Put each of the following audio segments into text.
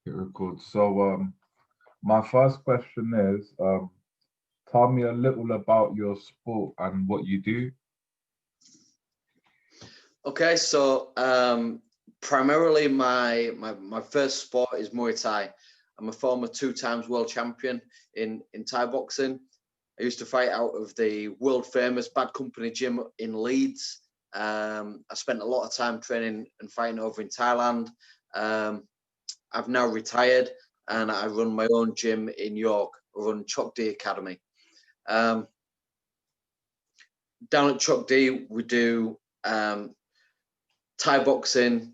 It records. So, my first question is, tell me a little about your sport and what you do. Okay, so primarily my first sport is Muay Thai. I'm a former 2 times world champion in Thai boxing. I used to fight out of the world famous Bad Company gym in Leeds. I spent a lot of time training and fighting over in Thailand. I've now retired and I run my own gym in York. I run Chok D Academy. Down at Chok D, we do Thai boxing,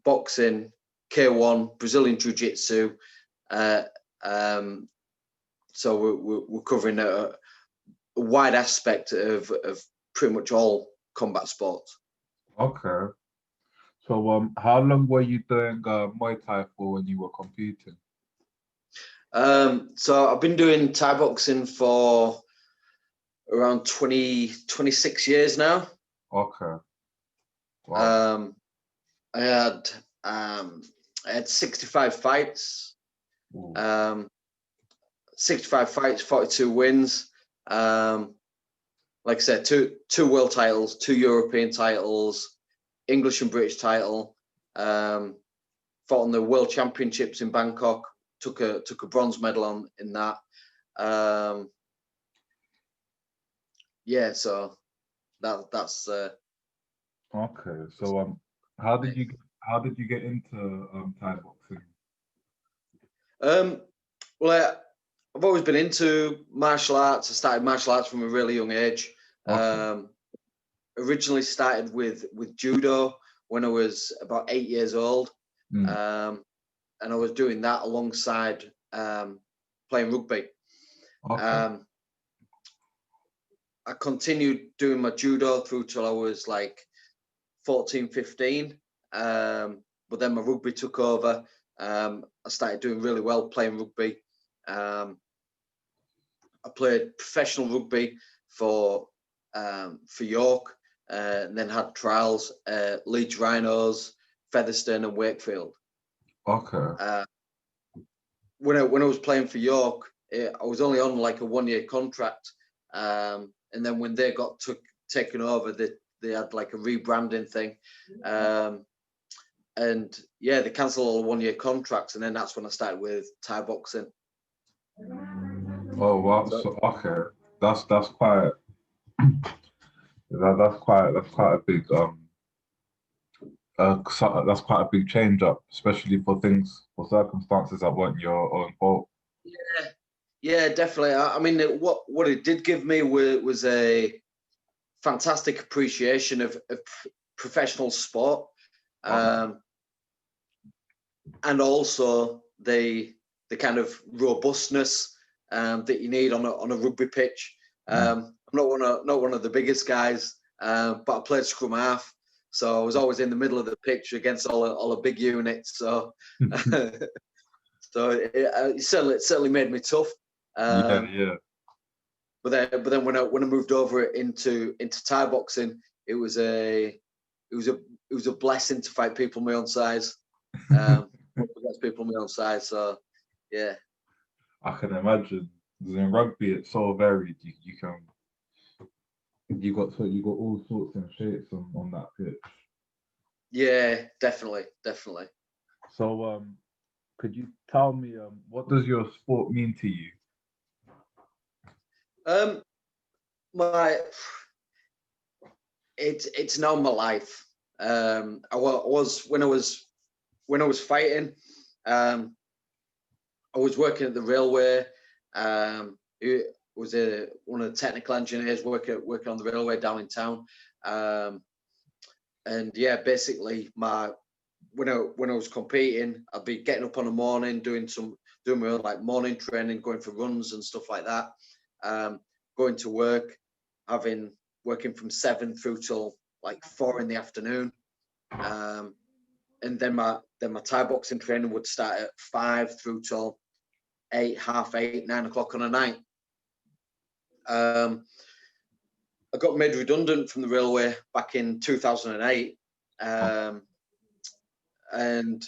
boxing, K1, Brazilian Jiu-Jitsu. So we're covering a wide aspect of pretty much all combat sports. Okay. So, how long were you doing Muay Thai for when you were competing? So I've been doing Thai boxing for around 26 years now. Okay. Wow. I had 65 fights. 65 fights, 42 wins. Like I said, two world titles, 2 European titles, English and British title. Fought on the World Championships in Bangkok. Took a bronze medal in that. Yeah, so that's. Okay. So, how did you get into Thai boxing? Well, I've always been into martial arts. I started martial arts from a really young age. Okay. Originally started with judo when I was about 8 years old, and I was doing that alongside playing rugby. Okay. I continued doing my judo through till I was like 14, 15. But then my rugby took over. I started doing really well playing rugby. I played professional rugby for York, and then had trials Leeds Rhinos, Featherstone, and Wakefield. Okay. When I was playing for York, I was only on like a 1-year contract, and then when they got taken over, they had like a rebranding thing, and yeah, they cancelled all the 1-year contracts, and then that's when I started with Thai boxing. Oh wow. So okay, that's quite that's quite a big that's quite a big change up, especially for circumstances that weren't your own fault. Yeah, definitely. I mean, what it did give me was a fantastic appreciation of professional sport, and also the kind of robustness that you need on a rugby pitch. I'm not one of the biggest guys, but I played scrum half, so I was always in the middle of the pitch against all the big units. So so it certainly made me tough. Yeah. But then when I moved over into Thai boxing, it was a blessing to fight people my own size. Against people my own size. So yeah. I can imagine. 'Cause in rugby, it's so varied. You got all sorts and shapes on that pitch. Yeah, definitely. So, could you tell me what does your sport mean to you? It's now my life. I was when I was fighting. I was working at the railway. It was one of the technical engineers working on the railway down in town. And yeah, basically when I was competing, I'd be getting up on the morning, doing my own like morning training, going for runs and stuff like that. Going to work, working from 7 through till like 4 in the afternoon. And then my Thai boxing training would start at 5 through till 8, half 8, 9 o'clock on a night. I got made redundant from the railway back in 2008. And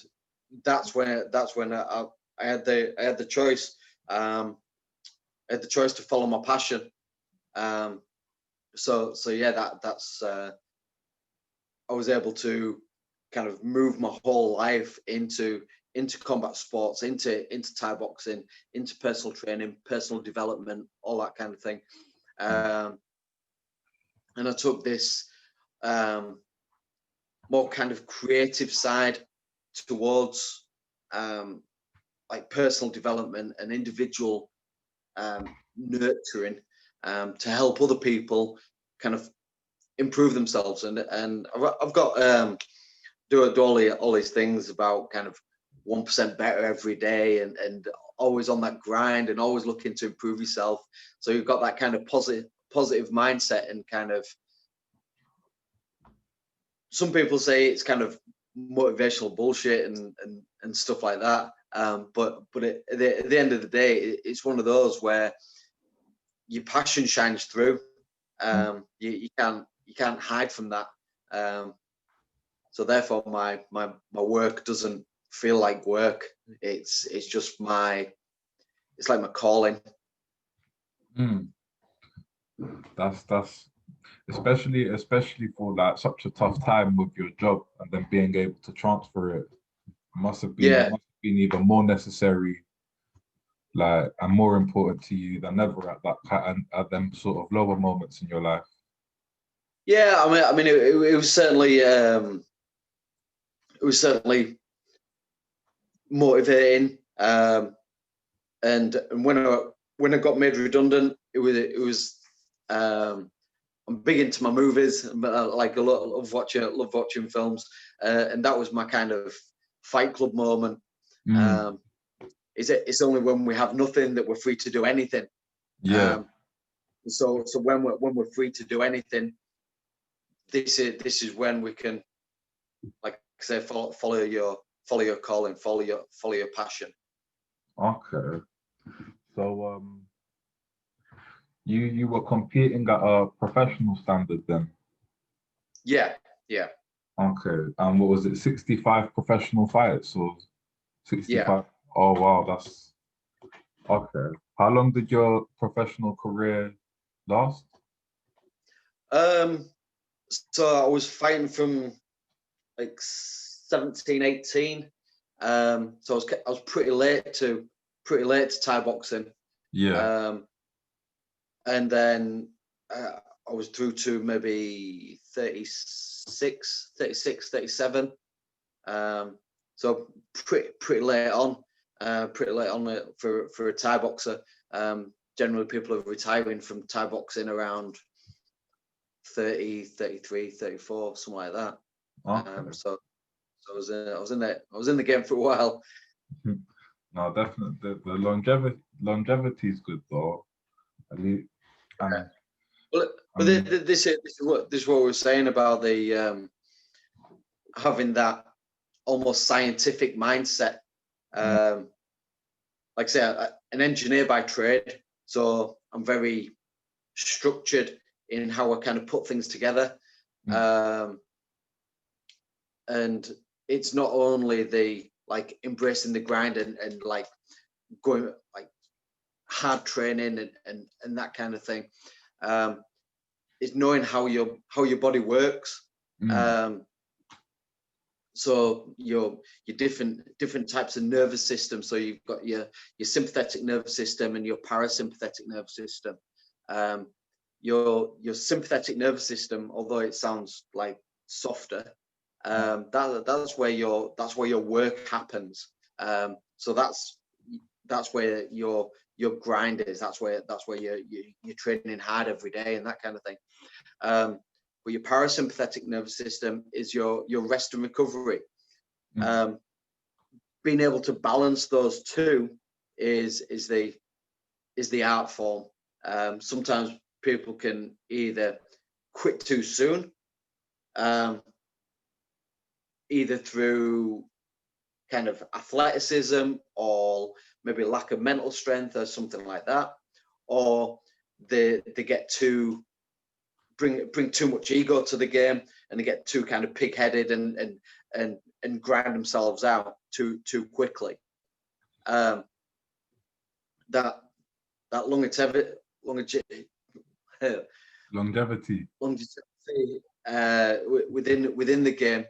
that's when I had the choice. I had the choice to follow my passion. So yeah, that's I was able to kind of move my whole life into combat sports, into Thai boxing, into personal training, personal development, all that kind of thing. And I took this more kind of creative side towards like personal development and individual nurturing to help other people kind of improve themselves. And I've got do all these things about kind of 1% better every day, and always on that grind and always looking to improve yourself. So you've got that kind of positive mindset, and kind of, some people say it's kind of motivational bullshit and stuff like that. But at the end of the day, it's one of those where your passion shines through. You can't hide from that. So therefore, my work doesn't feel like work. It's just it's like my calling. That's especially for like such a tough time with your job, and then being able to transfer it must have been even more necessary, like, and more important to you than ever at at them sort of lower moments in your life. Yeah, I mean, it was certainly motivating. And when I got made redundant, it was I'm big into my movies, but like a lot love watching films, and that was my kind of Fight Club moment. It's only when we have nothing that we're free to do anything. Yeah. So when we're free to do anything, this is when we can, like I say, follow your calling, follow your passion. Okay. So you were competing at a professional standard then? Yeah. Okay. And what was it, 65 professional fights or 65? Yeah. Oh wow, that's okay. How long did your professional career last? So I was fighting from like 17, 18. So I was pretty late to Thai boxing. Yeah. And then I was through to maybe 36, 37. So pretty late on for a Thai boxer. Generally people are retiring from Thai boxing around 30, 33, 34, something like that. Okay. So I was in the game for a while. No, definitely the longevity is good though. At least, But this is what we were saying about the having that almost scientific mindset. Like I say, I'm an engineer by trade, so I'm very structured in how I kind of put things together. And it's not only the like embracing the grind and like going like hard training and that kind of thing. Is knowing how your body works. So your different types of nervous system. So you've got your sympathetic nervous system and your parasympathetic nervous system. Your sympathetic nervous system, although it sounds like softer, that's where your work happens. So that's where your grind is. That's where you're training hard every day and that kind of thing. But your parasympathetic nervous system is your rest and recovery. Being able to balance those two is the art form. Sometimes people can either quit too soon, either through kind of athleticism or maybe lack of mental strength or something like that, or they get too bring too much ego to the game and they get too kind of pig-headed and grind themselves out. too quickly. That longevity within the game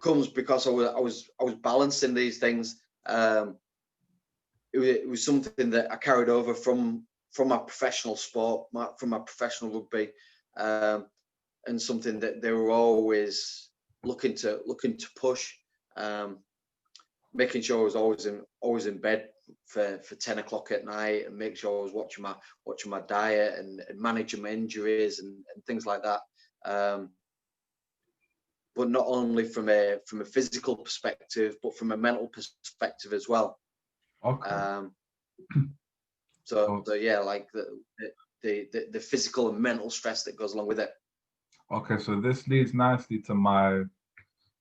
comes because I was balancing these things. It was something that I carried over from my professional sport, from my professional rugby, and something that they were always looking to push. Making sure I was always in bed for 10 o'clock at night, and make sure I was watching my diet and managing my injuries and things like that. But not only from a physical perspective, but from a mental perspective as well. Okay. So yeah, like the physical and mental stress that goes along with it. Okay, so this leads nicely to my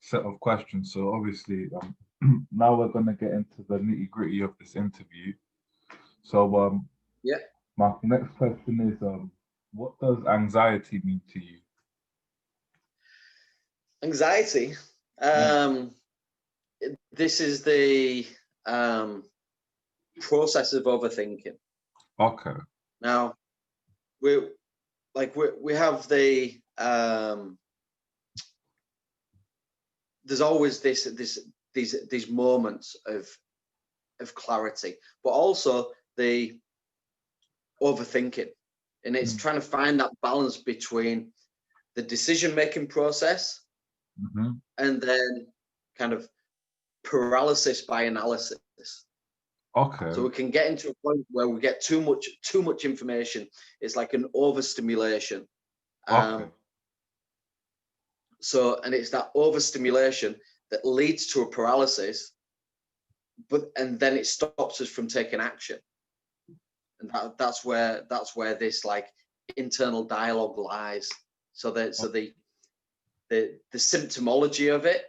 set of questions. So obviously, now we're going to get into the nitty gritty of this interview. So yeah, my next question is, what does anxiety mean to you? Anxiety. This is the process of overthinking. Okay. Now, we have the there's always these moments of clarity, but also the overthinking, and it's trying to find that balance between the decision-making process and then kind of paralysis by analysis. Okay. So we can get into a point where we get too much information. It's like an overstimulation. Okay. So, and it's that overstimulation that leads to a paralysis, and then it stops us from taking action. And that's where this like internal dialogue lies. So the symptomology of it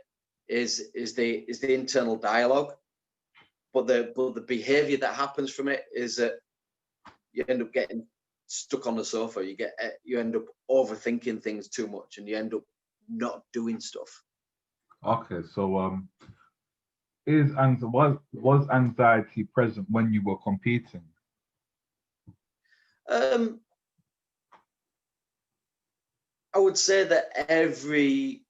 is the internal dialogue, but the behavior that happens from it is that you end up getting stuck on the sofa. You end up overthinking things too much, and you end up not doing stuff. Okay, so was anxiety present when you were competing? I would say that every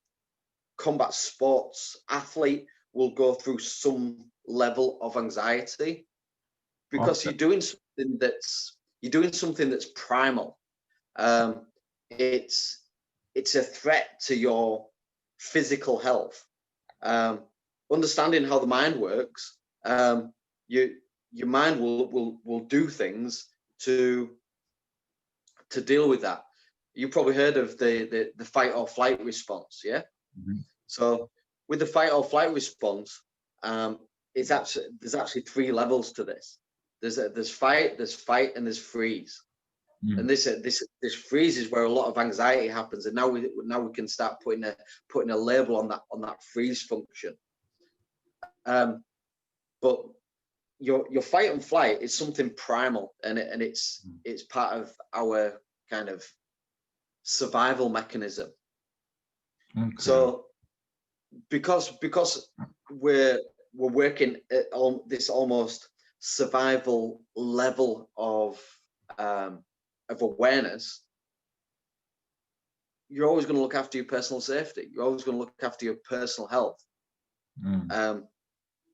combat sports athlete will go through some level of anxiety, because you're doing something that's primal. It's a threat to your physical health. Understanding how the mind works, your mind will do things to deal with that. You probably heard of the fight or flight response, yeah? So with the fight or flight response, there's actually three levels to this. There's fight, and there's freeze. And this freeze is where a lot of anxiety happens. And now we can start putting a label on that freeze function. But your fight and flight is something primal, and it's part of our kind of survival mechanism. Okay. So because we're working at this almost survival level of awareness, you're always going to look after your personal safety. You're always going to look after your personal health.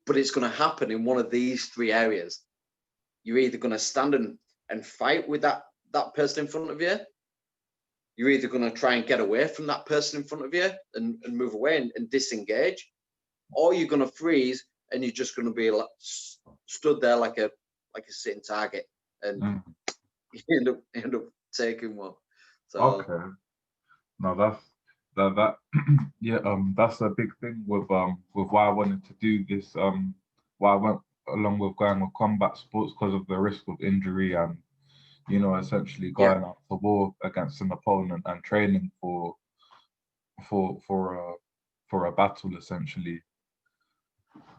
But it's going to happen in one of these three areas. You're either going to stand and fight with that person in front of you. You're either going to try and get away from that person in front of you and move away and disengage, or you're going to freeze and you're just going to be like, stood there like a sitting target, and you end up taking one. So okay, no, that yeah, that's a big thing with why I wanted to do this, why I went along with going with combat sports, because of the risk of injury and, you know, essentially going out to war against an opponent and training for a battle, essentially.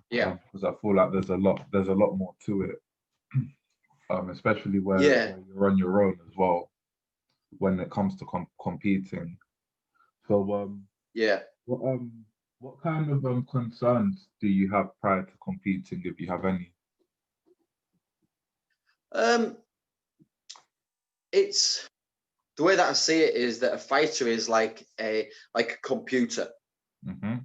Yeah, because I feel like there's a lot more to it, especially where you're on your own as well when it comes to competing. So What kind of concerns do you have prior to competing, if you have any? It's the way that I see it is that a fighter is like a computer. Mm-hmm.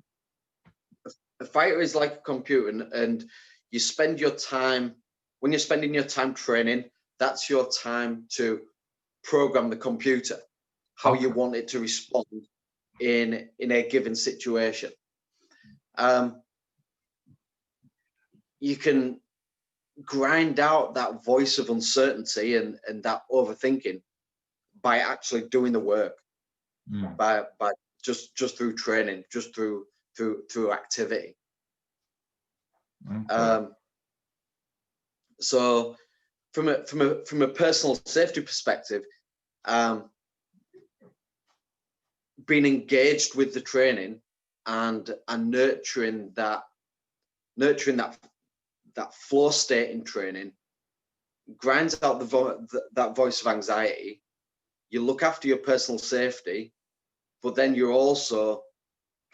A fighter is like a computer, and you spend your time when you're spending your time training. That's your time to program the computer how you want it to respond in a given situation. You can grind out that voice of uncertainty and that overthinking by actually doing the work, by just through training, just through activity. Okay. So from a personal safety perspective, being engaged with the training and nurturing that flow state in training grinds out that voice of anxiety. You look after your personal safety, but then you're also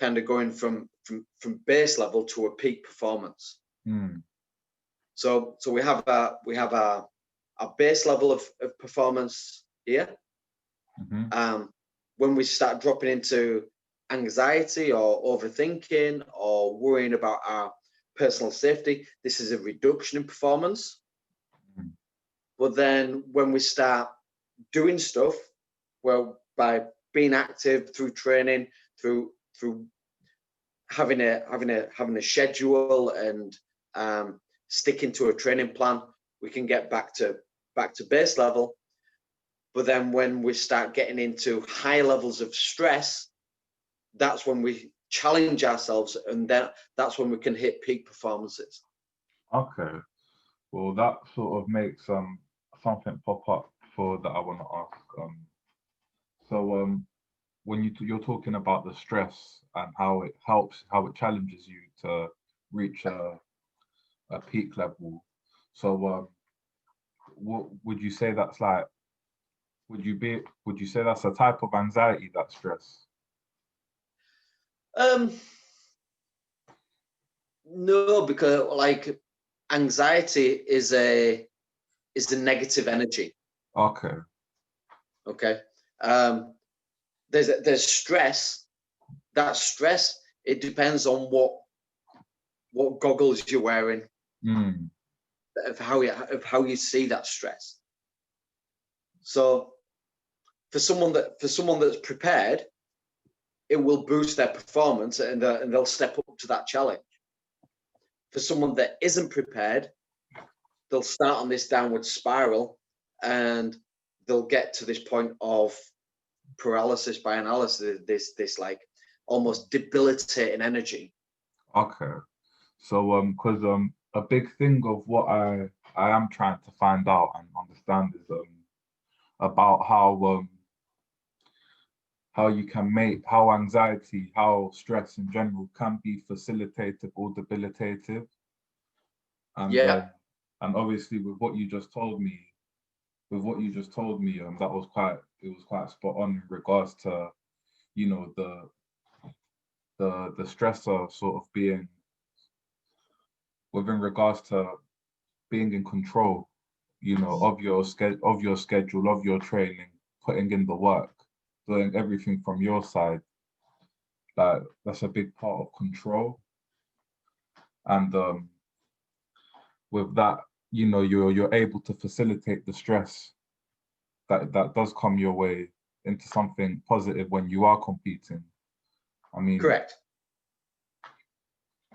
kind of going from base level to a peak performance. So we have a base level of performance here. When we start dropping into anxiety or overthinking or worrying about our personal safety, this is a reduction in performance. But then when we start doing stuff, well, by being active through training, through having a schedule and sticking to a training plan, we can get back to base level. But then when we start getting into high levels of stress, that's when we challenge ourselves, and that's when we can hit peak performances. Okay. Well, that sort of makes something pop up for that I want to ask. So when you're talking about the stress and how it helps, how it challenges you to reach a peak level. So what would you say that's like? Would you say that's a type of anxiety, that stress? No, because like anxiety is a negative energy. Okay. Okay. There's stress. That stress, it depends on what goggles you're wearing, of how you see that stress. So for someone that's prepared, it will boost their performance and they'll step up to that challenge. For someone that isn't prepared, they'll start on this downward spiral and they'll get to this point of paralysis by analysis, this like almost debilitating energy. Okay. So because a big thing of what I am trying to find out and understand is about how you can make how anxiety, how stress in general can be facilitative or debilitative. And and obviously with what you just told me, that was quite spot on in regards to, you know, the stressor sort of being within regards to being in control, you know, of your schedule, of your training, putting in the work, doing everything from your side. Like that's a big part of control. And with that, you know, you're able to facilitate the stress that does come your way into something positive when you are competing. I mean, correct.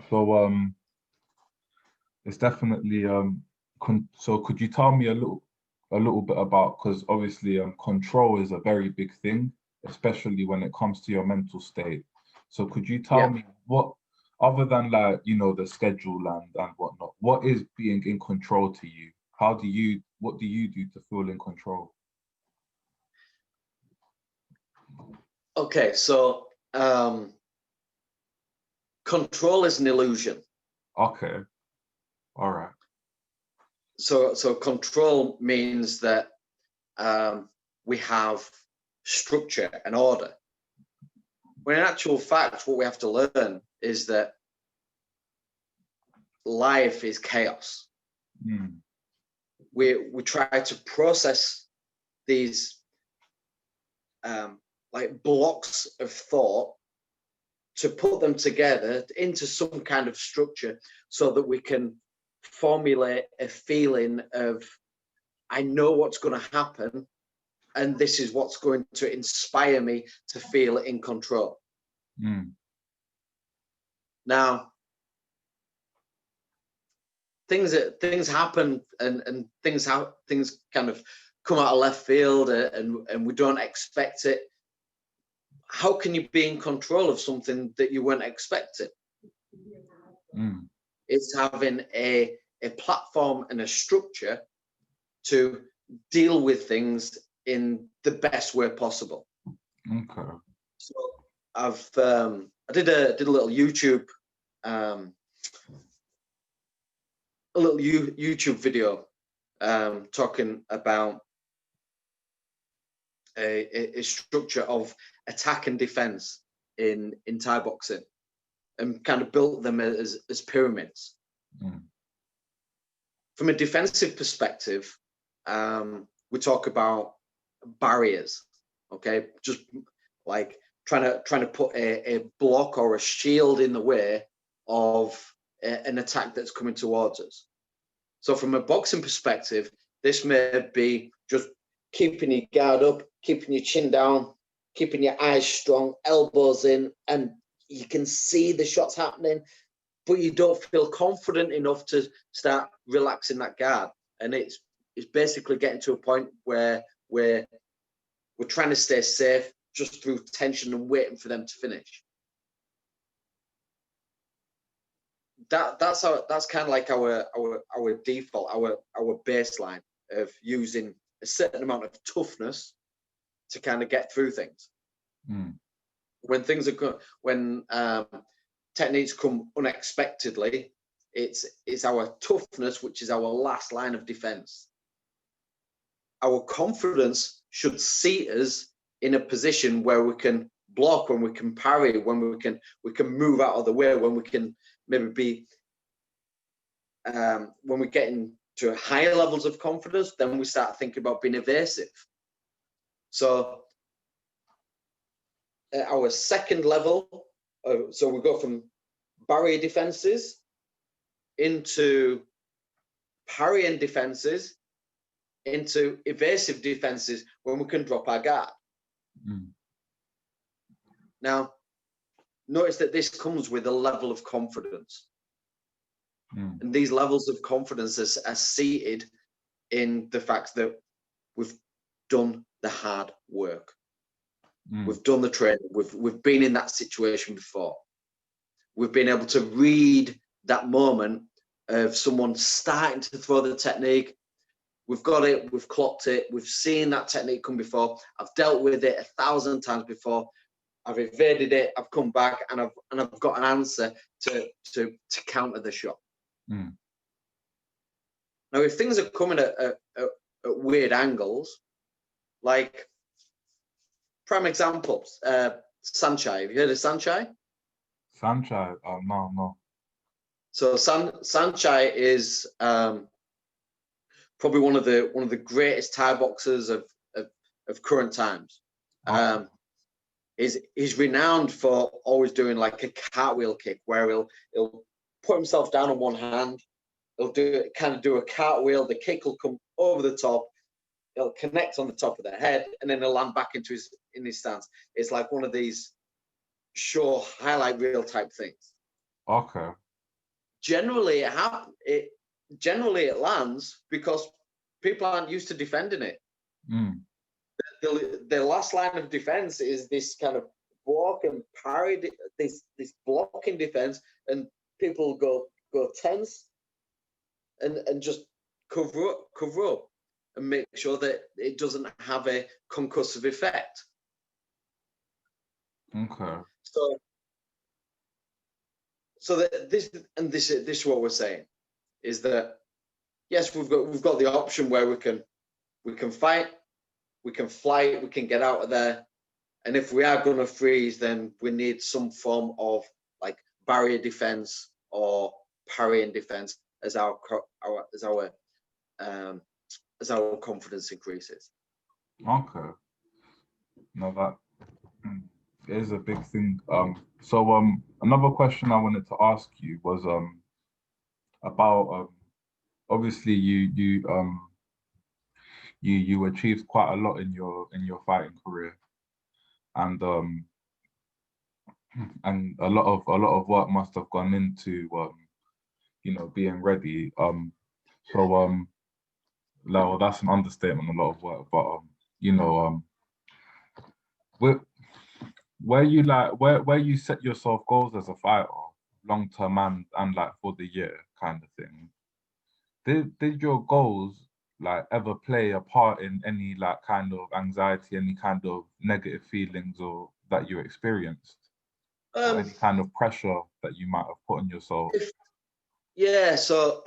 So it's definitely so could you tell me a little bit about, because obviously control is a very big thing, especially when it comes to your mental state. So could you tell me what, other than like, you know, the schedule and whatnot, what is being in control to you? What do you do to feel in control? Okay, so control is an illusion. Okay. All right. So control means that we have structure and order. When in actual fact, what we have to learn is that life is chaos. We try to process these like blocks of thought to put them together into some kind of structure so that we can formulate a feeling of, I know what's going to happen, and this is what's going to inspire me to feel in control. Now, things happen, and things kind of come out of left field, and we don't expect it. How can you be in control of something that you weren't expecting? It's having a platform and a structure to deal with things in the best way possible. Okay. So I did a little YouTube video talking about a structure of attack and defense in Thai boxing, and kind of built them as pyramids. From a defensive perspective, we talk about barriers, okay? Just like trying to put a block or a shield in the way of an attack that's coming towards us. So from a boxing perspective, this may be just keeping your guard up, keeping your chin down, keeping your eyes strong, elbows in, and you can see the shots happening, but you don't feel confident enough to start relaxing that guard. And it's basically getting to a point where we're trying to stay safe just through tension and waiting for them to finish. That's kind of like our default, our baseline of using a certain amount of toughness to kind of get through things. When things are when techniques come unexpectedly, it's our toughness which is our last line of defense. Our confidence should see us in a position where we can block, when we can parry, when we can move out of the way, when we can maybe be when we get into higher levels of confidence, then we start thinking about being evasive. So our second level, so we go from barrier defenses into parrying defenses into evasive defenses when we can drop our guard. Now, notice that this comes with a level of confidence. And these levels of confidence are seated in the fact that we've done the hard work. We've done the training. We've been in that situation before. We've been able to read that moment of someone starting to throw the technique. We've got it. We've clocked it. We've seen that technique come before. I've dealt with it 1,000 times before. I've evaded it. I've come back, and I've got an answer to counter the shot. Now, if things are coming at weird angles, like prime examples, Sanchai. Have you heard of Sanchai? Sanchai? No. So Sanchai is probably one of the greatest Thai boxers of current times. He's renowned for always doing like a cartwheel kick, where he'll put himself down on one hand, he'll do a cartwheel, the kick will come over the top, it'll connect on the top of the head, and then he'll land back in his stance. It's like one of these show highlight reel type things. Okay. Generally it lands because people aren't used to defending it. The last line of defense is this kind of block and parry, this blocking defense, and people go tense and just cover up and make sure that it doesn't have a concussive effect. Okay. So that this is what we're saying, is that yes, we've got the option where we can fight, we can fly, we can get out of there, and if we are going to freeze, then we need some form of like barrier defense or parrying defense as our confidence increases. Okay. No, that is a big thing. So another question I wanted to ask you was about obviously you achieved quite a lot in your fighting career, and a lot of work must have gone into being ready. Well, that's an understatement, a lot of work, but where where you set yourself goals as a fighter, long term and like for the year kind of thing. Did your goals like ever play a part in any like kind of anxiety, any kind of negative feelings or that you experienced, or any kind of pressure that you might have put on yourself? So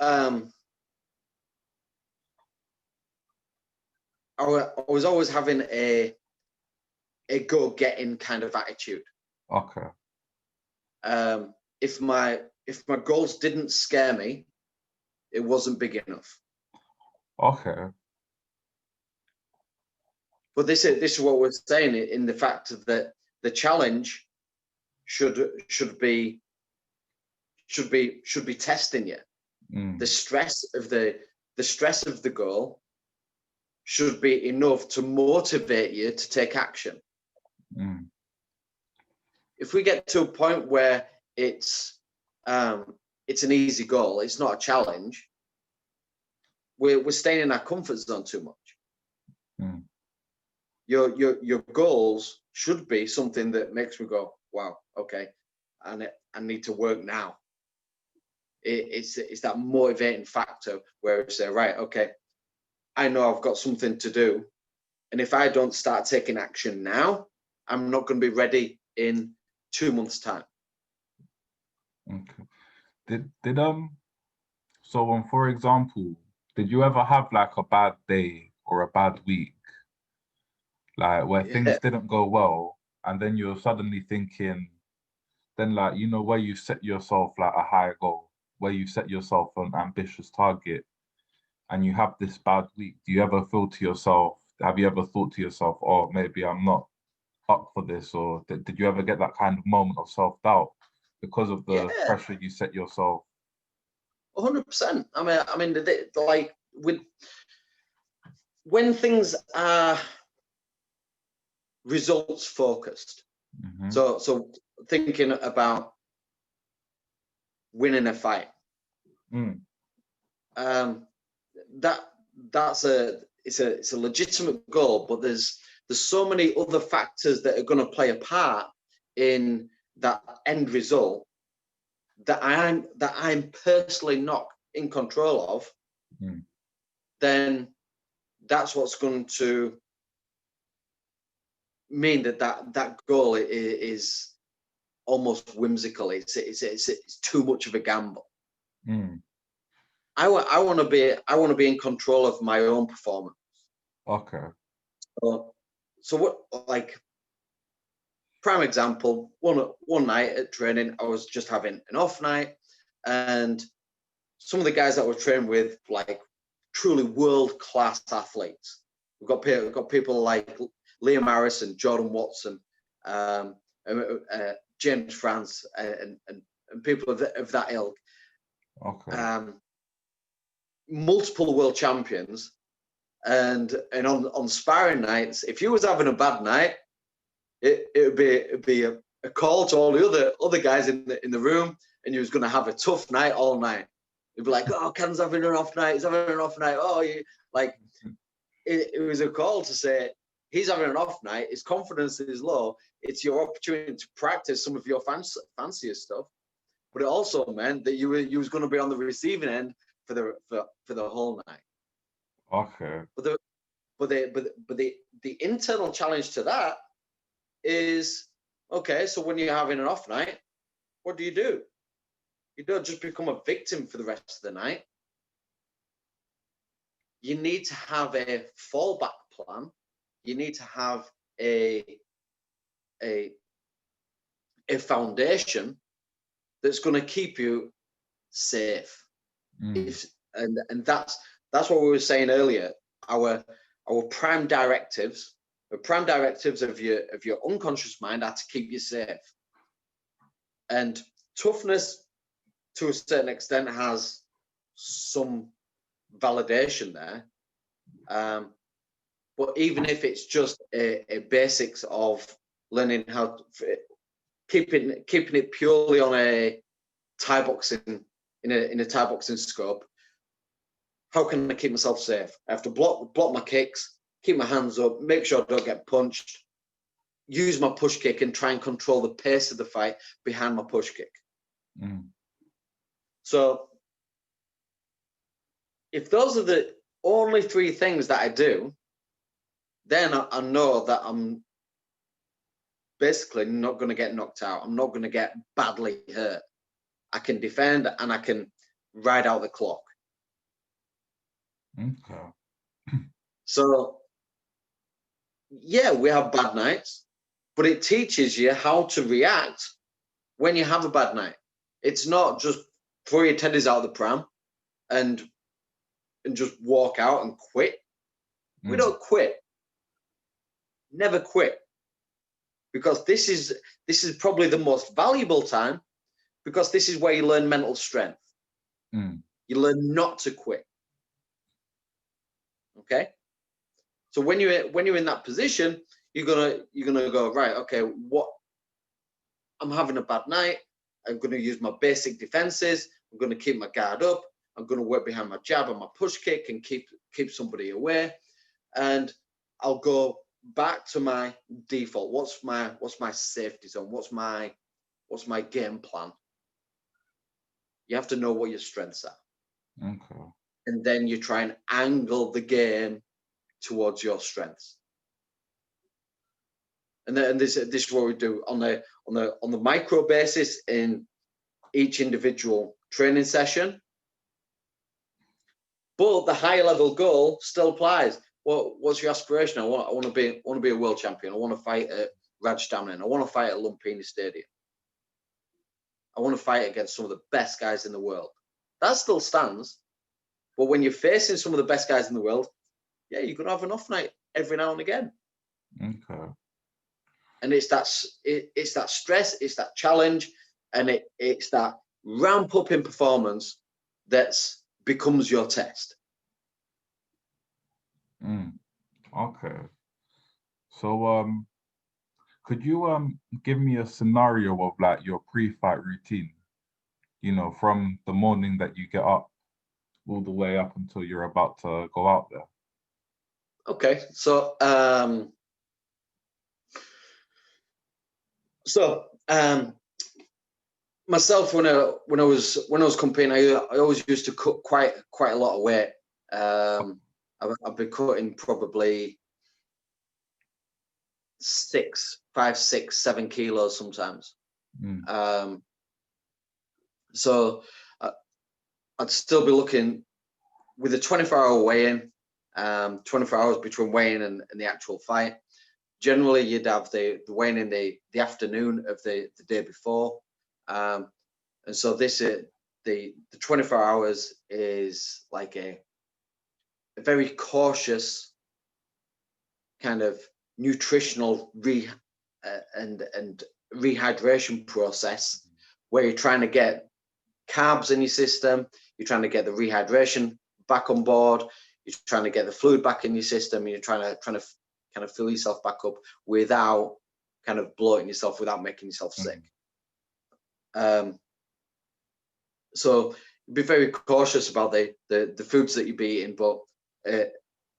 I was always having a go-getting kind of attitude. Okay. If my goals didn't scare me, it wasn't big enough. Okay. But this is what we're saying in the fact that the challenge should be testing you. The stress of the goal should be enough to motivate you to take action. If we get to a point where it's an easy goal, it's not a challenge, we're staying in our comfort zone too much. Your goals should be something that makes me go, wow, okay, and I need to work now. It's that motivating factor where I say, right, okay, I know I've got something to do, and if I don't start taking action now, I'm not going to be ready in 2 months' time. Okay. So for example, did you ever have like a bad day or a bad week, like where things didn't go well, and then you're suddenly thinking, then like where you set yourself like a higher goal, where you set yourself an ambitious target, and you have this bad week? Do you ever feel to yourself? Have you ever thought to yourself, oh, maybe I'm not up for this, or did you ever get that kind of moment of self-doubt because of the pressure you set yourself? 100%. I mean, like when things are results focused. So thinking about winning a fight, that's a legitimate goal, but there's so many other factors that are going to play a part in that end result that I'm personally not in control of. Then that's what's going to mean that goal is almost whimsical. It's too much of a gamble. I want to be in control of my own performance. Okay. So what, like, prime example, one night at training, I was just having an off night, and some of the guys that we're training with, like, truly world-class athletes. We've got people like Liam Harrison, Jordan Watson, James France, and people of that ilk. Okay. Multiple world champions, and on sparring nights, if you was having a bad night, it would be a call to all the other guys in the room, and you was going to have a tough night all night. It'd be like, oh, Ken's having an off night. He's having an off night. Oh, it was a call to say he's having an off night. His confidence is low. It's your opportunity to practice some of your fancier stuff, but it also meant that you was going to be on the receiving end for the whole night. Okay. But the internal challenge to that is, okay, so when you're having an off night, what do? You don't just become a victim for the rest of the night. You need to have a fallback plan. You need to have a foundation that's going to keep you safe. Mm. And that's what we were saying earlier. Our prime directives, the prime directives of your unconscious mind are to keep you safe. And toughness, to a certain extent, has some validation there. But even if it's just a basics of learning how to, keeping it purely on a Thai boxing, in a Thai boxing scope, how can I keep myself safe? I have to block my kicks, keep my hands up, make sure I don't get punched, use my push kick, and try and control the pace of the fight behind my push kick. Mm. So if those are the only three things that I do, then I know that I'm basically not going to get knocked out. I'm not going to get badly hurt. I can defend and I can ride out the clock. Okay. So, yeah, we have bad nights, but it teaches you how to react when you have a bad night. It's not just throw your teddies out of the pram and just walk out and quit. We don't quit. Never quit. Because this is probably the most valuable time, because this is where you learn mental strength. You learn not to quit. Okay? So when you're in that position, you're gonna go, right, okay, I'm having a bad night. I'm gonna use my basic defenses. I'm gonna keep my guard up. I'm gonna work behind my jab and my push kick and keep somebody away. And I'll go back to my default. What's my safety zone? What's my game plan? You have to know what your strengths are. Okay. And then you try and angle the game towards your strengths. And this is what we do on the micro basis in each individual training session. But the higher level goal still applies. What's your aspiration? I want to be a world champion. I want to fight at Rajasthan. I want to fight at Lumpini Stadium. I want to fight against some of the best guys in the world. That still stands. But when you're facing some of the best guys in the world, yeah, you're gonna have an off night every now and again. Okay. And it's that stress, it's that challenge, and it's that ramp up in performance that becomes your test. Okay. So could you give me a scenario of like your pre-fight routine? You know, from the morning that you get up all the way up until you're about to go out there. Okay, so myself, when I was competing, I always used to cut quite a lot of weight. I've been cutting probably 5, 6, 7 kilos sometimes. So I'd still be looking with a 24-hour weigh-in, 24 hours between weigh-in and the actual fight. Generally, you'd have the weigh-in in the afternoon of the day before. And so this is the 24 hours is like a very cautious kind of nutritional and rehydration process, where you're trying to get carbs in your system, you're trying to get the rehydration back on board, you're trying to get the fluid back in your system, and you're trying to kind of fill yourself back up without kind of bloating yourself, without making yourself sick. So be very cautious about the foods that you be eating, but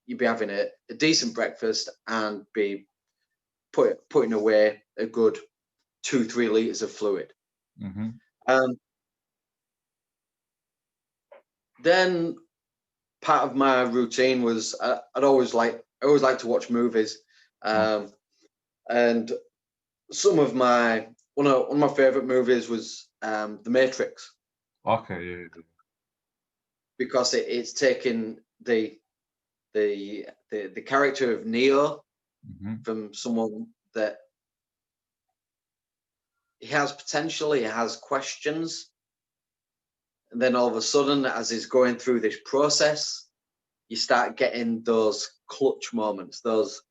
you'd be having a decent breakfast and be putting away a good 2-3 liters of fluid. Then part of my routine was I always like to watch movies, and some of my one of my favorite movies was The Matrix. Okay, yeah. Because it's taken the character of Neo from someone that he has potential, he has questions. And then all of a sudden, as he's going through this process, you start getting those clutch moments, those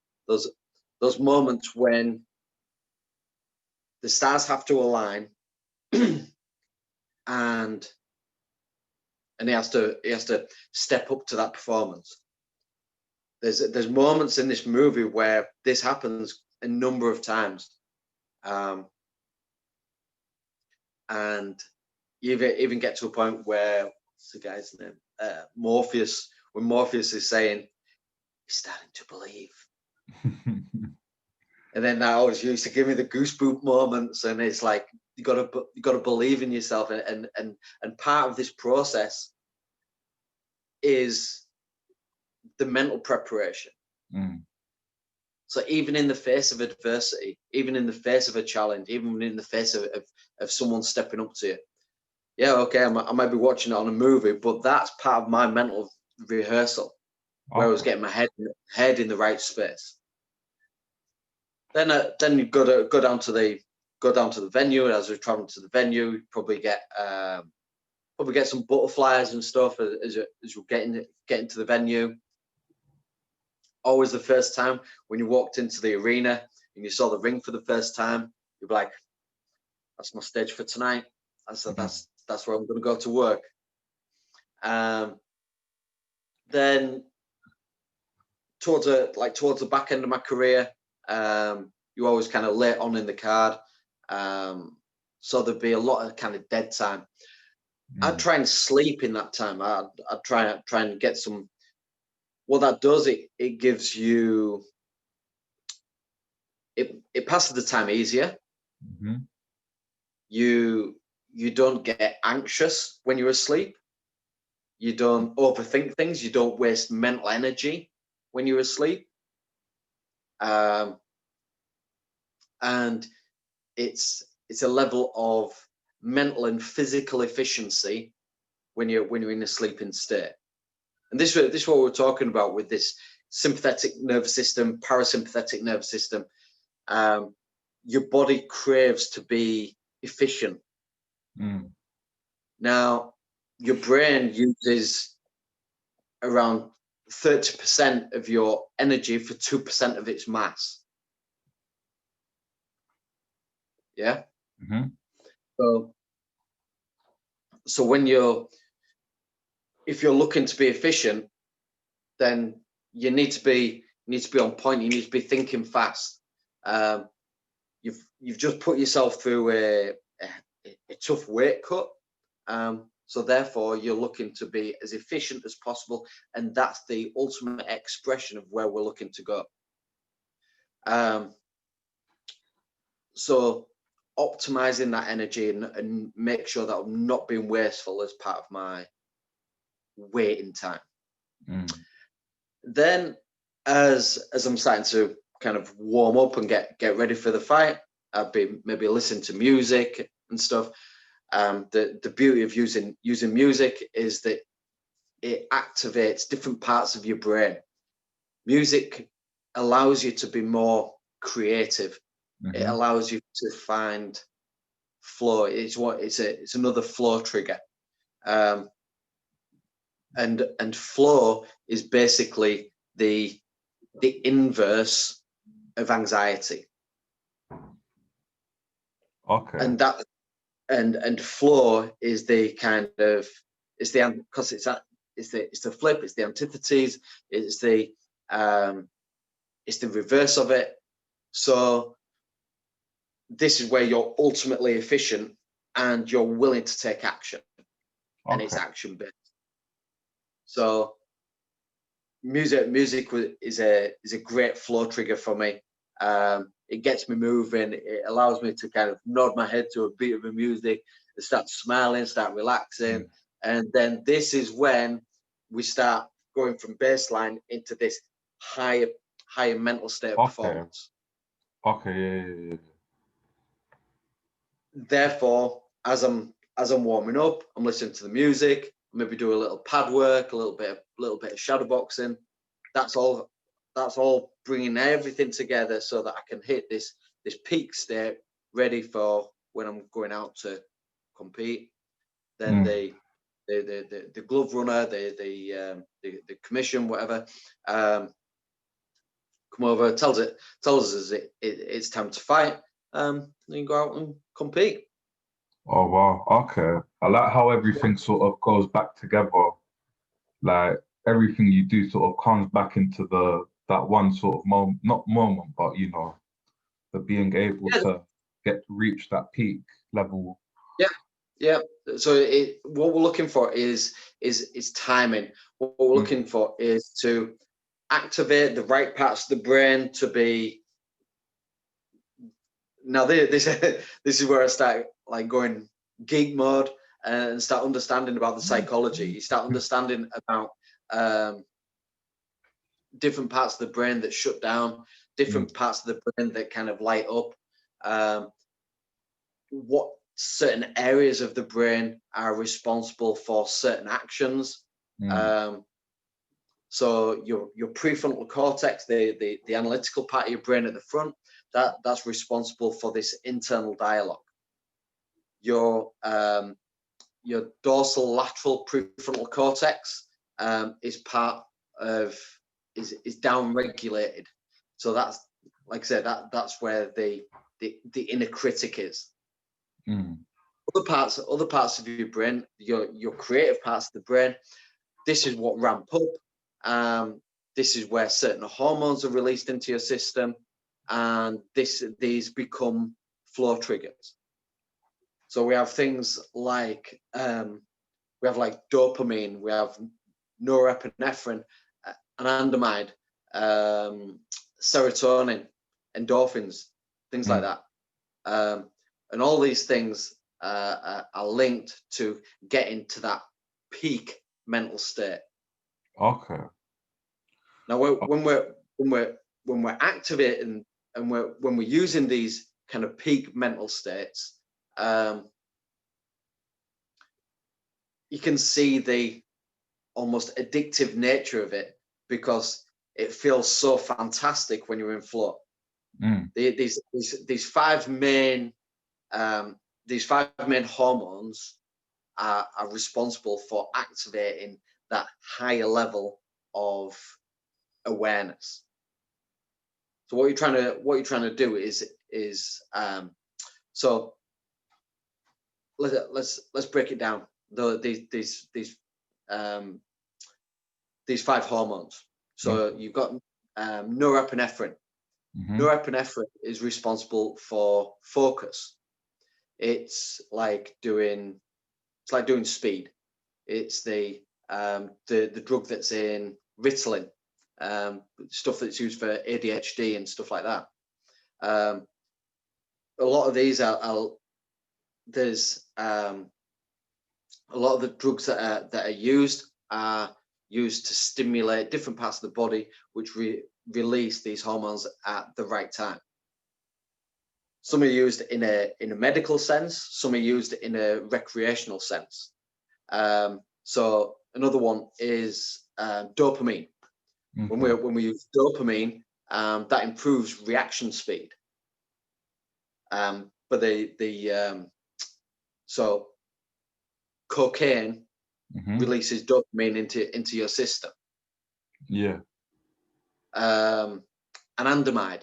moments when the stars have to align, and he has to step up to that performance. There's moments in this movie where this happens a number of times, and you even get to a point where, what's the guy's name? Morpheus. When Morpheus is saying, he's starting to believe. And then that always used to give me the goosebump moments, and it's like you got to believe in yourself, and part of this process is the mental preparation. So even in the face of adversity, even in the face of a challenge, even in the face of someone stepping up to you, yeah, okay, I might be watching it on a movie, but that's part of my mental rehearsal, where I was getting my head in the right space. Then you've got to go down to the venue. And as we're traveling to the venue, you probably get some butterflies and stuff as you're getting to the venue. Always the first time when you walked into the arena and you saw the ring for the first time, you'd be like, "That's my stage for tonight. That's where I'm going to go to work." Then towards the back end of my career, you always kind of late on in the card, so there'd be a lot of kind of dead time. I'd try and sleep in that time. I'd try and get some. What that does, it gives you, it passes the time easier. You don't get anxious when you're asleep. You don't overthink things. You don't waste mental energy when you're asleep. And it's a level of mental and physical efficiency when you're in a sleeping state. And this is what we're talking about with this sympathetic nervous system, parasympathetic nervous system. Your body craves to be efficient. Now, your brain uses around 30% of your energy for 2% of its mass. Yeah. So when if you're looking to be efficient, then you need to be on point. You need to be thinking fast. You've just put yourself through a tough weight cut. So therefore, you're looking to be as efficient as possible, and that's the ultimate expression of where we're looking to go. So optimizing that energy and make sure that I'm not being wasteful as part of my waiting time. Then, as I'm starting to kind of warm up and get ready for the fight, I'd be maybe listening to music and stuff. The beauty of using music is that it activates different parts of your brain. Music allows you to be more creative. It allows you to find flow. It's another flow trigger. And flow is basically the inverse of anxiety. Okay. And flow is the kind of, because it's the flip, it's the antithesis, it's the reverse of it. So this is where you're ultimately efficient and you're willing to take action, and it's action based. So music is a great flow trigger for me. It gets me moving. It allows me to kind of nod my head to a beat of the music, and start smiling, start relaxing. And then this is when we start going from baseline into this higher mental state of performance. Okay. Therefore, as I'm warming up, I'm listening to the music. Maybe do a little pad work, a little bit of shadow boxing. That's all bringing everything together so that I can hit this peak state, ready for when I'm going out to compete. Then the glove runner, the commission, whatever, come over, tells us it's time to fight. Then you go out and compete. Oh wow, okay. I like how everything sort of goes back together. Like everything you do sort of comes back into that one sort of moment, not moment, but the being able to reach that peak level. Yeah. So what we're looking for is timing. What we're looking for is to activate the right parts of the brain to be. Now this is where I start like going geek mode and start understanding about the psychology. You start understanding about different parts of the brain that shut down, different parts of the brain that kind of light up. What certain areas of the brain are responsible for certain actions. So your prefrontal cortex, the analytical part of your brain at the front, that's responsible for this internal dialogue. Your dorsal lateral prefrontal cortex is down regulated. So that's, like I said, that's where the inner critic is. Other parts of your brain, your creative parts of the brain, this is what ramp up. This is where certain hormones are released into your system, and these become flow triggers. So we have things like dopamine, we have norepinephrine, anandamide, serotonin, endorphins, things like that. And all these things are linked to getting to that peak mental state. Okay. Now, when we're activating and when we're using these kind of peak mental states, you can see the almost addictive nature of it, because it feels so fantastic when you're in flow. These five main hormones are responsible for activating that higher level of awareness. So what you're trying to do is so let's break it down. These five hormones. So you've got norepinephrine. Norepinephrine is responsible for focus. It's like doing speed. It's the drug that's in Ritalin, stuff that's used for ADHD and stuff like that. A lot of these there's a lot of the drugs that are used to stimulate different parts of the body, which release these hormones at the right time. Some are used in a medical sense. Some are used in a recreational sense. So another one is dopamine. When we use dopamine, that improves reaction speed. But so cocaine releases dopamine into your system. Yeah. Anandamide,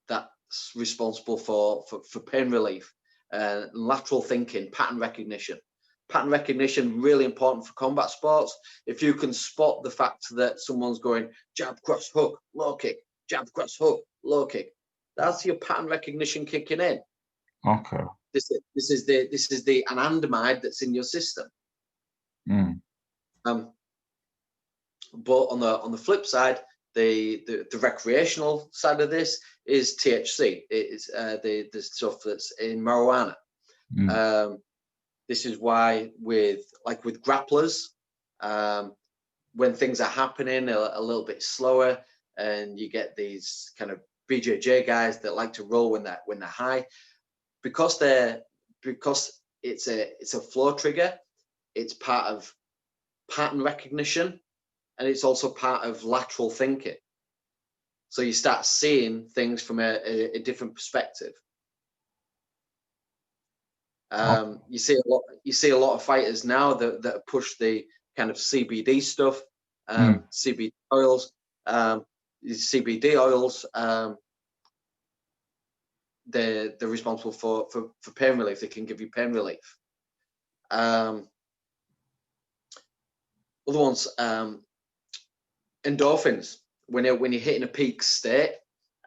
that's responsible for pain relief, lateral thinking, pattern recognition. Pattern recognition, really important for combat sports. If you can spot the fact that someone's going jab, cross, hook, low kick, jab, cross, hook, low kick, that's your pattern recognition kicking in. Okay. This is the anandamide that's in your system. But on the flip side, the recreational side of this is THC. It's the stuff that's in marijuana. This is why with grapplers, when things are happening a little bit slower, and you get these kind of BJJ guys that like to roll when they're high, because it's a flow trigger. It's part of pattern recognition, and it's also part of lateral thinking. So you start seeing things from a different perspective. You see a lot of fighters now that push the kind of CBD stuff, CBD oils, CBD oils. They're responsible for pain relief. They can give you pain relief. Other ones, endorphins. When you're hitting a peak state,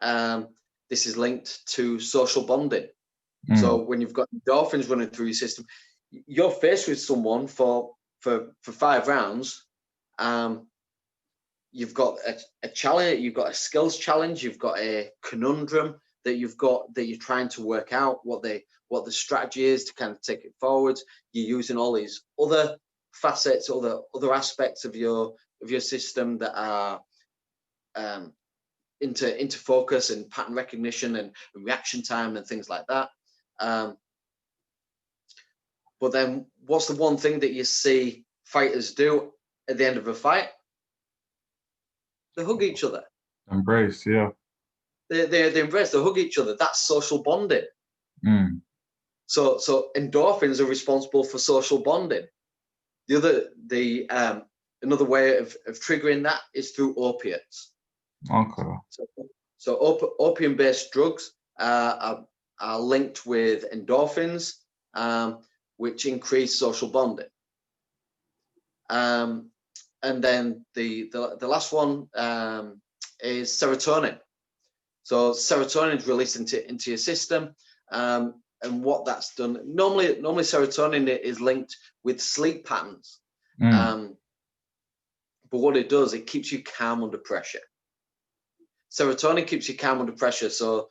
this is linked to social bonding. So when you've got endorphins running through your system, you're faced with someone for 5 rounds. You've got a challenge, you've got a skills challenge, you've got a conundrum that you're trying to work out what the strategy is to kind of take it forward. You're using all these other facets, other aspects of your system that are into focus and pattern recognition and reaction time and things like that. But then what's the one thing that you see fighters do at the end of a fight? They hug each other. Embrace, yeah. They embrace, they hug each other. That's social bonding. So endorphins are responsible for social bonding. Another way of triggering that is through opiates. Okay. So opium-based drugs are linked with endorphins, which increase social bonding. And then the last one is serotonin. So serotonin is released into your system, and what that's done. Normally serotonin is linked with sleep patterns, but what it does, it keeps you calm under pressure. Serotonin keeps you calm under pressure. So,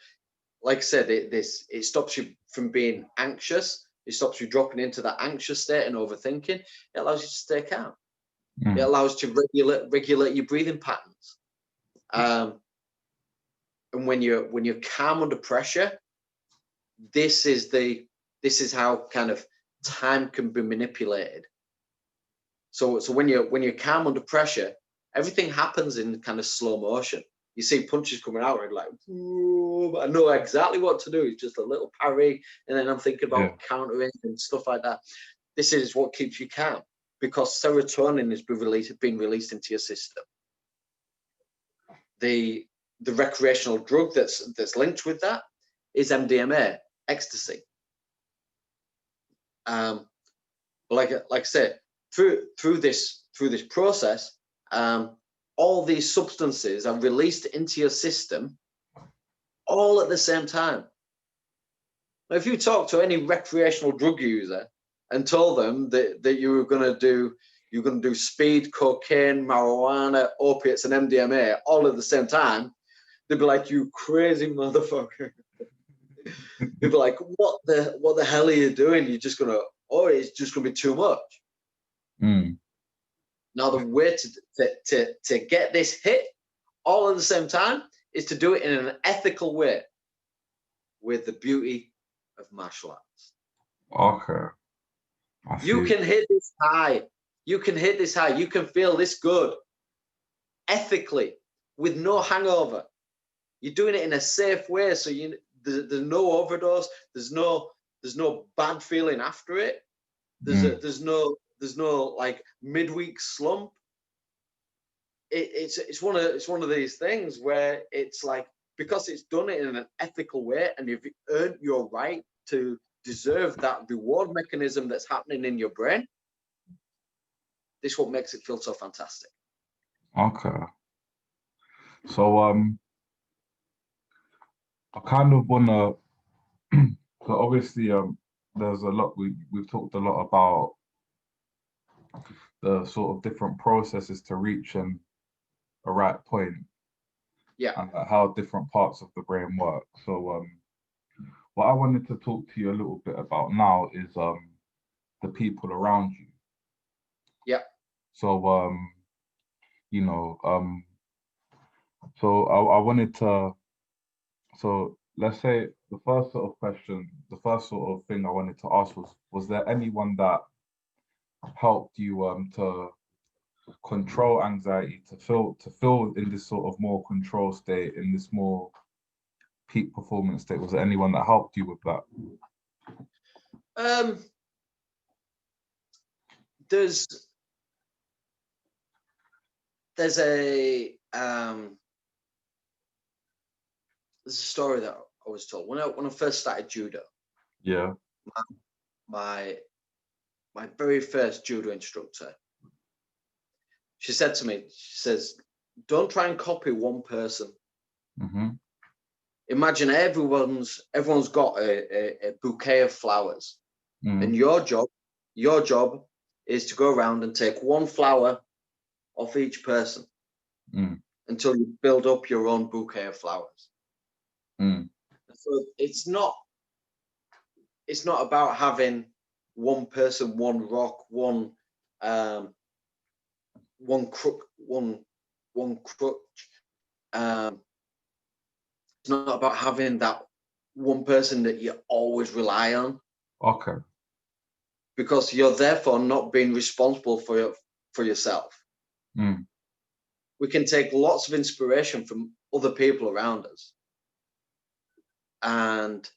like I said, it stops you from being anxious. It stops you dropping into that anxious state and overthinking. It allows you to stay calm. It allows you to regulate your breathing patterns. And when you're calm under pressure, this is how kind of time can be manipulated. So when you're calm under pressure, everything happens in kind of slow motion. You see punches coming out and like, I know exactly what to do. It's just a little parry, and then I'm thinking about countering and stuff like that. This is what keeps you calm, because serotonin is being released into your system. The recreational drug that's linked with that is MDMA, ecstasy. But like I said, through this process, all these substances are released into your system all at the same time. Now, if you talk to any recreational drug user and told them that you were going to do speed, cocaine, marijuana, opiates, and MDMA all at the same time, they'd be like, "You crazy motherfucker." They'd be like, what the hell are you doing? You're just gonna, it's just gonna be too much. Now, the way to get this hit all at the same time is to do it in an ethical way, with the beauty of martial arts. Okay. You can hit this high. You can hit this high. You can feel this good ethically with no hangover. You're doing it in a safe way, so there's no overdose. There's no bad feeling after it. There's no like midweek slump. It's one of these things where it's like, because it's done it in an ethical way, and you've earned your right to deserve that reward mechanism that's happening in your brain. This is what makes it feel so fantastic. Okay. So I kind of wanna. So obviously, there's a lot we've talked a lot about the sort of different processes to reaching a right point. Yeah. And how different parts of the brain work. So what I wanted to talk to you a little bit about now is the people around you. Yeah. So you know, so I wanted to, so let's say the first sort of question, the first sort of thing I wanted to ask was there anyone that helped you to control anxiety, to feel in this sort of more control state, in this more peak performance state? Was there anyone that helped you with that? There's a story that I was told when I first started judo. Yeah. My very first judo instructor, she said to me, she says, don't try and copy one person. Mm-hmm. Imagine everyone's got a bouquet of flowers, and your job is to go around and take one flower off each person until you build up your own bouquet of flowers. So it's not about having one person, one rock, one crutch. It's not about having that one person that you always rely on. Okay. Because you're therefore not being responsible for yourself. We can take lots of inspiration from other people around us. And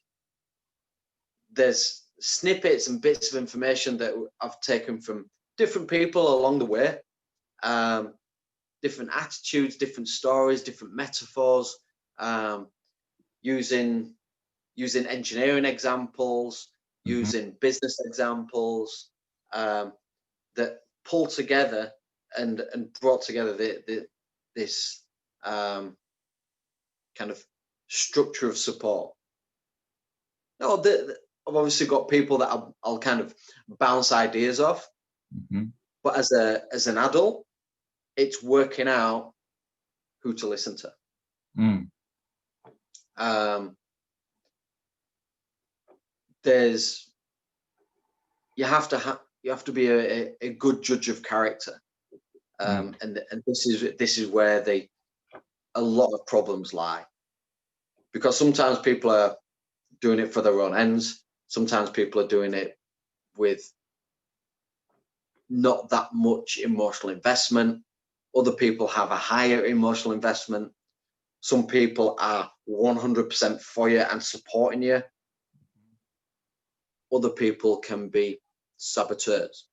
there's snippets and bits of information that I've taken from different people along the way. Different attitudes, different stories, different metaphors, using engineering examples, using business examples, that pull together and brought together this kind of structure of support. No, I've obviously got people that I'll kind of bounce ideas off, but as an adult, it's working out who to listen to. You have to be a good judge of character, and this is where a lot of problems lie, because sometimes people are doing it for their own ends. Sometimes people are doing it with not that much emotional investment. Other people have a higher emotional investment. Some people are 100% for you and supporting you. Other people can be saboteurs.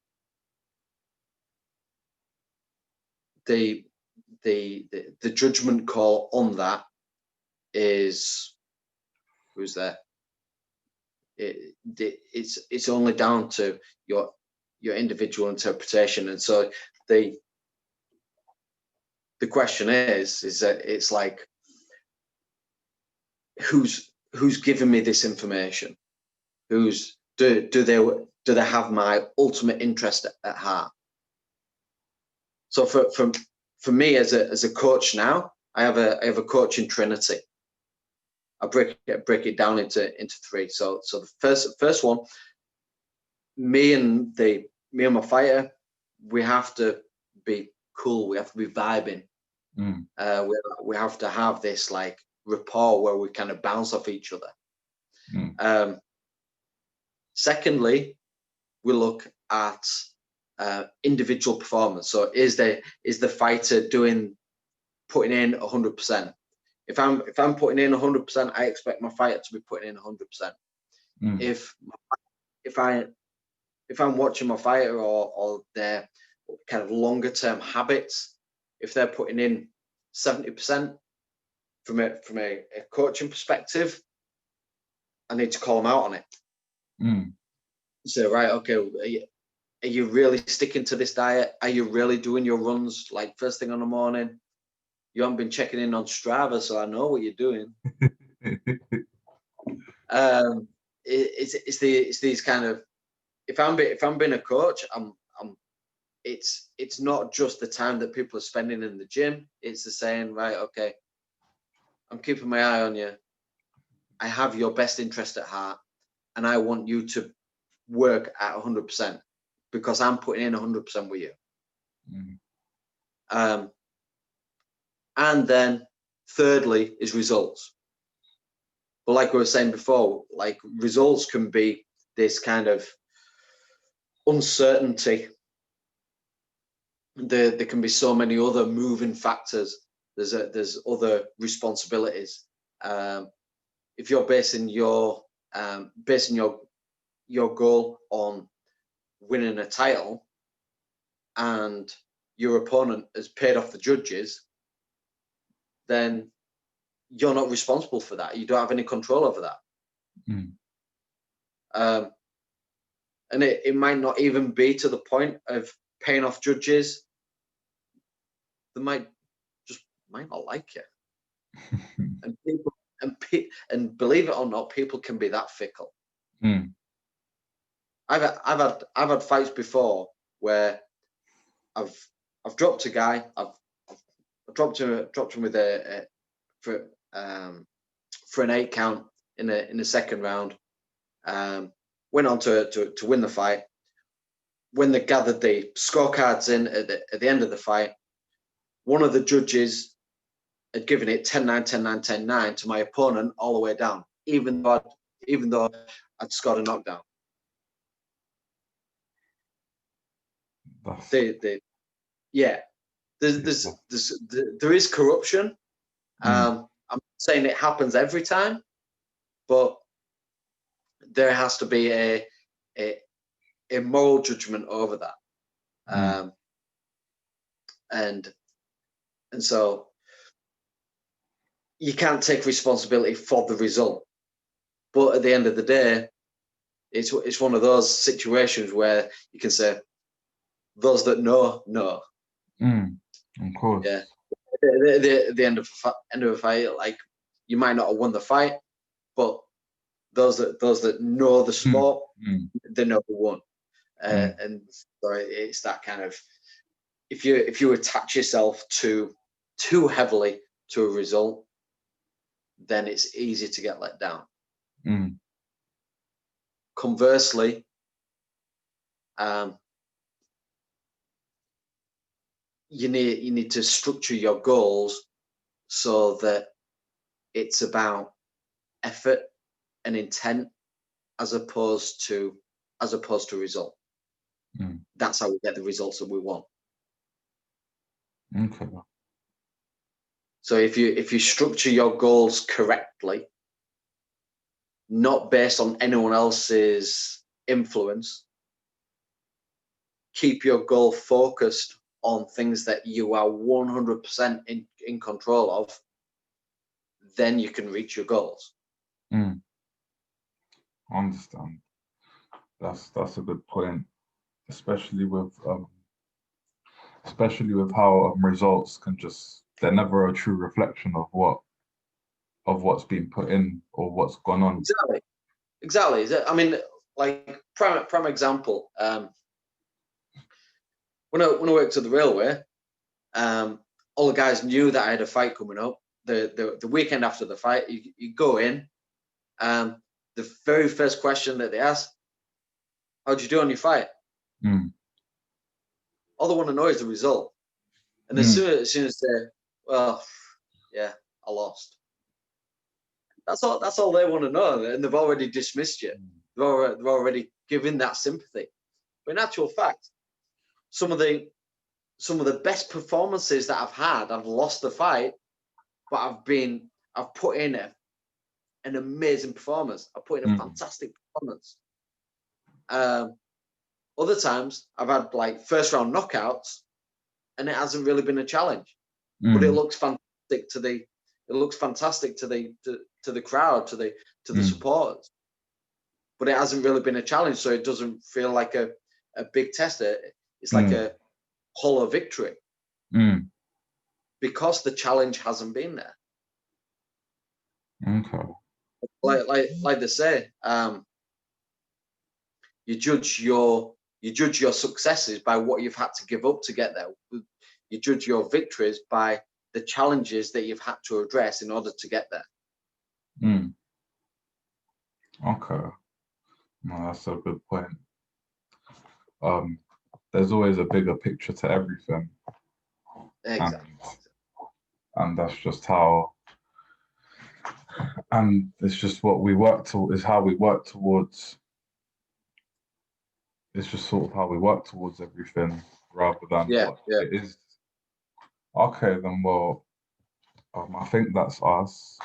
The judgment call on that is, who's there? It's only down to your individual interpretation. And so the question is that it's like, who's giving me this information? Do they have my ultimate interest at heart? So for me as a coach now, I have a coaching trinity. I break it down into three. So the first one, me and my fighter, we have to be cool. We have to be vibing. We have to have this like rapport where we kind of bounce off each other. Secondly, we look at individual performance. So is the fighter putting in 100%? If I'm putting in 100%, I expect my fighter to be putting in 100%. If I'm watching my fighter or their kind of longer term habits, if they're putting in 70% from a coaching perspective, I need to call them out on it. So, right, okay, are you really sticking to this diet? Are you really doing your runs like first thing on the morning? You haven't been checking in on Strava, so I know what you're doing. It's these kind of, if I'm being a coach, it's not just the time that people are spending in the gym. It's the saying, right, okay, I'm keeping my eye on you. I have your best interest at heart, and I want you to work at 100% because I'm putting in 100% with you. And then thirdly is results. But like we were saying before, like results can be this kind of uncertainty. There can be so many other moving factors. There's other responsibilities. If you're basing your your goal on winning a title and your opponent has paid off the judges, then you're not responsible for that. You don't have any control over that. And it might not even be to the point of paying off judges. They might not like you. And people and believe it or not, people can be that fickle. I've had fights before where I've dropped a guy. I've dropped him with for an 8 count in the second round. Went on to win the fight. When they gathered the scorecards in at the end of the fight, one of the judges had given it 10-9, 10-9, 10-9 to my opponent all the way down, even though I'd scored a knockdown. Yeah, there is corruption. I'm not saying it happens every time, but there has to be a moral judgment over that. And so you can't take responsibility for the result. But at the end of the day, it's one of those situations where you can say, those that know. Of course. Yeah. At the end of a fight, like, you might not have won the fight, but those that know the sport, they know who won. And so it's that kind of, if you attach yourself too heavily to a result, then it's easy to get let down. Conversely, you need to structure your goals so that it's about effort and intent as opposed to result. That's how we get the results that we want. Okay. So if you structure your goals correctly, not based on anyone else's influence, keep your goal focused on things that you are 100% in control of, then you can reach your goals. I understand. That's a good point, especially with how results can they're never a true reflection of what's been put in or what's gone on. Exactly. I mean, like, prime example. When I worked at the railway, all the guys knew that I had a fight coming up. The weekend after the fight, you go in. The very first question that they ask, how'd you do on your fight? All they want to know is the result. And as soon as they, well, yeah, I lost. That's all they want to know, and they've already dismissed you. They've already given that sympathy. But in actual fact, some of the best performances that I've had, I've lost the fight, but I've put in an amazing performance. I put in a fantastic performance. Other times I've had like first round knockouts, and it hasn't really been a challenge, but it looks fantastic to the crowd, to the supporters. But it hasn't really been a challenge, so it doesn't feel like a big test. It's like a hollow victory because the challenge hasn't been there. Okay. Like they say, you judge your successes by what you've had to give up to get there. You judge your victories by the challenges that you've had to address in order to get there. Okay. No, that's a good point. There's always a bigger picture to everything. Exactly. And that's just how, and it's just what we work to, is how we work towards. It's just sort of how we work towards everything rather than what it is. Okay, then, well, I think that's us.